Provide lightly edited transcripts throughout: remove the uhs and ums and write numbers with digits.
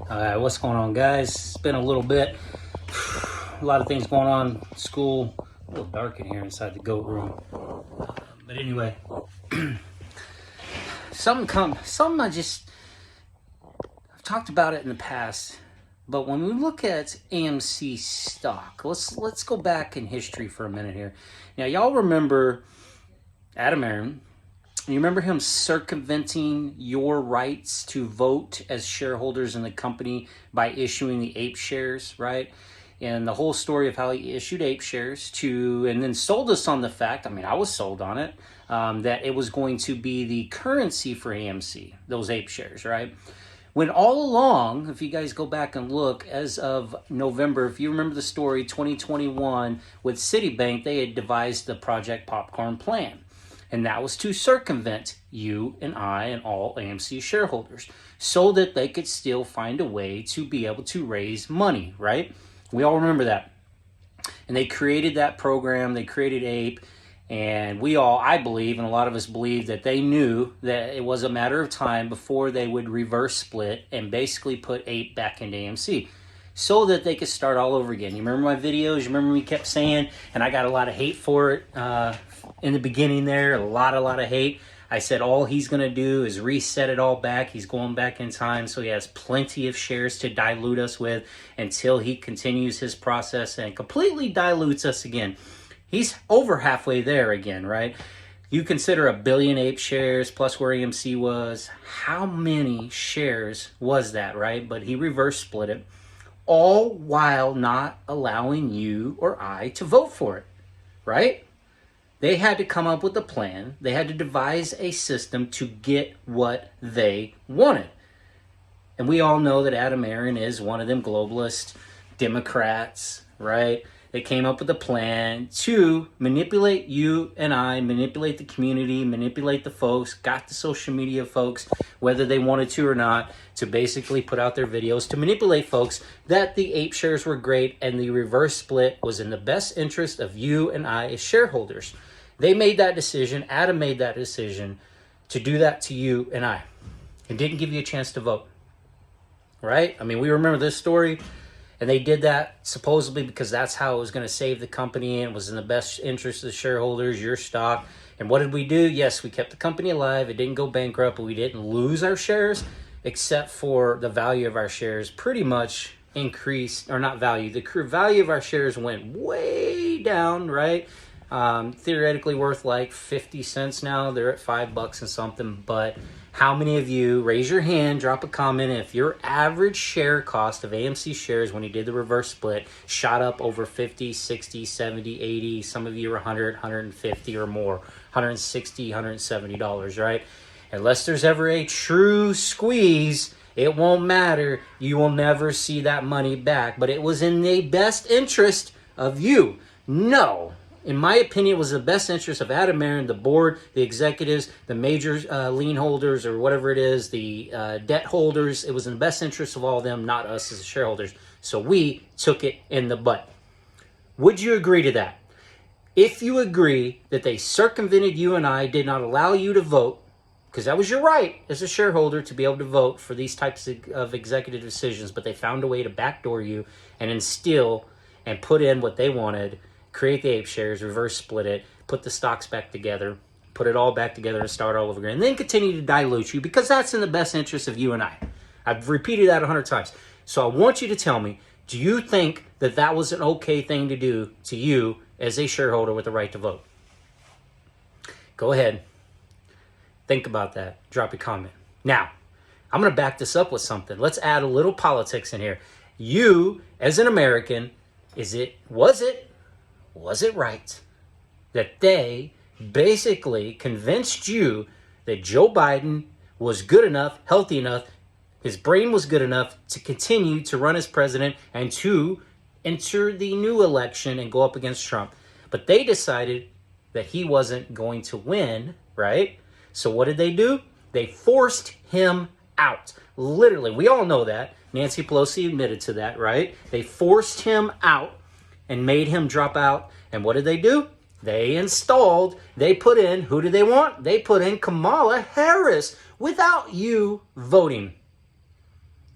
What's going on, guys? It's been a little bit. A lot of things going on. School. A little dark in here inside the goat room. But anyway, something I've talked about it in the past. But when we look at AMC stock, let's go back in history for a minute here. Now, y'all remember Adam Aaron. You remember him circumventing your rights to vote as shareholders in the company by issuing the ape shares, right? And the whole story of how he issued ape shares and then sold us on the fact, I was sold on it, that it was going to be the currency for AMC, those ape shares, right? When all along, if you guys go back and look, as of November, if you remember the story, 2021, with Citibank, they had devised the Project Popcorn plan. And that was to circumvent you and I and all AMC shareholders so that they could still find a way to be able to raise money, right? We all remember that. And they created that program, they created APE, and we all, I believe, and a lot of us believe, that they knew that it was a matter of time before they would reverse split and basically put APE back into AMC so that they could start all over again. You remember my videos? You remember me kept saying, and I got a lot of hate for it in the beginning there, a lot of hate. I said all he's going to do is reset it all back. He's going back in time, so he has plenty of shares to dilute us with until he continues his process and completely dilutes us again. He's over halfway there again, right? You consider 1 billion ape shares plus where AMC was. How many shares was that, right? But he reverse split it, all while not allowing you or I to vote for it, right? They had to come up with a plan. They had to devise a system to get what they wanted. And we all know that Adam Aaron is one of them globalist Democrats, right? They came up with a plan to manipulate you and I, manipulate the community, manipulate the folks, got the social media folks, whether they wanted to or not, to basically put out their videos to manipulate folks that the ape shares were great and the reverse split was in the best interest of you and I as shareholders. They made that decision. Adam made that decision to do that to you and I. And didn't give you a chance to vote, right? We remember this story. And they did that supposedly because that's how it was going to save the company and was in the best interest of the shareholders, your stock. And what did we do? Yes, we kept the company alive. It didn't go bankrupt, but we didn't lose our shares, except for the value of our shares pretty much increased, or not value. The value of our shares went way down, right? Theoretically worth like 50 cents now. They're at $5 and something, but how many of you, raise your hand, drop a comment, if your average share cost of AMC shares when you did the reverse split shot up over 50, 60, 70, 80, some of you are 100, 150 or more, 160, $170, right? Unless there's ever a true squeeze, it won't matter. You will never see that money back, but it was in the best interest of you. No. In my opinion, it was the best interest of Adam Aaron, the board, the executives, the major lien holders, or whatever it is, the debt holders. It was in the best interest of all of them, not us as shareholders. So we took it in the butt. Would you agree to that? If you agree that they circumvented you and I, did not allow you to vote, because that was your right as a shareholder to be able to vote for these types of executive decisions, but they found a way to backdoor you and instill and put in what they wanted, create the ape shares, reverse split it, put the stocks back together, put it all back together and start all over again, and then continue to dilute you because that's in the best interest of you and I. I've repeated that 100 times. So I want you to tell me, do you think that that was an okay thing to do to you as a shareholder with the right to vote? Go ahead. Think about that. Drop a comment. Now, I'm going to back this up with something. Let's add a little politics in here. You, as an American, was it right that they basically convinced you that Joe Biden was good enough, healthy enough, his brain was good enough to continue to run as president and to enter the new election and go up against Trump? But they decided that he wasn't going to win, right? So what did they do? They forced him out. Literally, we all know that. Nancy Pelosi admitted to that, right? They forced him out and made him drop out. And what did they do? They put in, who do they want? They put in Kamala Harris without you voting.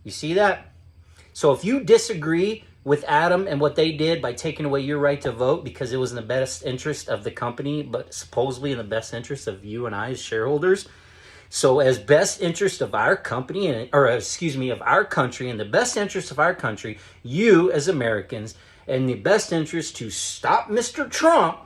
You see that? So if you disagree with Adam and what they did by taking away your right to vote because it was in the best interest of the company, but supposedly in the best interest of you and I as shareholders, so as best interest of our company, of our country, in the best interest of our country, you as Americans, and the best interest to stop Mr. Trump,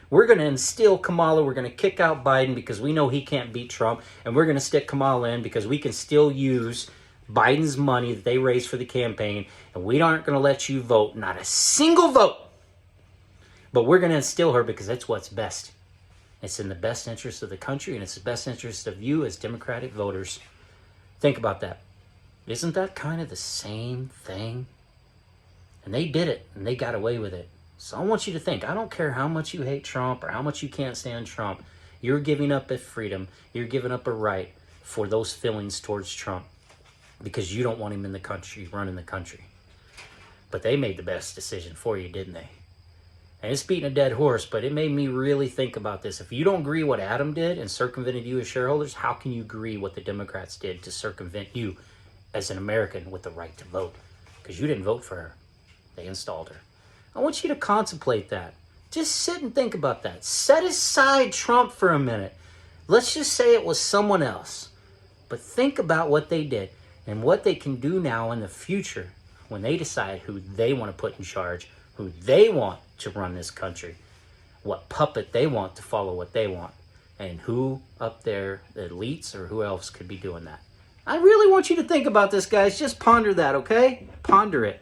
we're going to instill Kamala. We're going to kick out Biden because we know he can't beat Trump. And we're going to stick Kamala in because we can still use Biden's money that they raised for the campaign. And we aren't going to let you vote. Not a single vote. But we're going to instill her because that's what's best. It's in the best interest of the country. And it's the best interest of you as Democratic voters. Think about that. Isn't that kind of the same thing? And they did it. And they got away with it. So I want you to think, I don't care how much you hate Trump or how much you can't stand Trump. You're giving up a freedom. You're giving up a right for those feelings towards Trump because you don't want him in the country, running the country. But they made the best decision for you, didn't they? And it's beating a dead horse, but it made me really think about this. If you don't agree what Adam did and circumvented you as shareholders, how can you agree what the Democrats did to circumvent you as an American with the right to vote? Because you didn't vote for her. They installed her. I want you to contemplate that. Just sit and think about that. Set aside Trump for a minute. Let's just say it was someone else. But think about what they did and what they can do now in the future when they decide who they want to put in charge, who they want to run this country, what puppet they want to follow what they want, and who up there, the elites or who else could be doing that. I really want you to think about this, guys. Just ponder that, okay? Ponder it.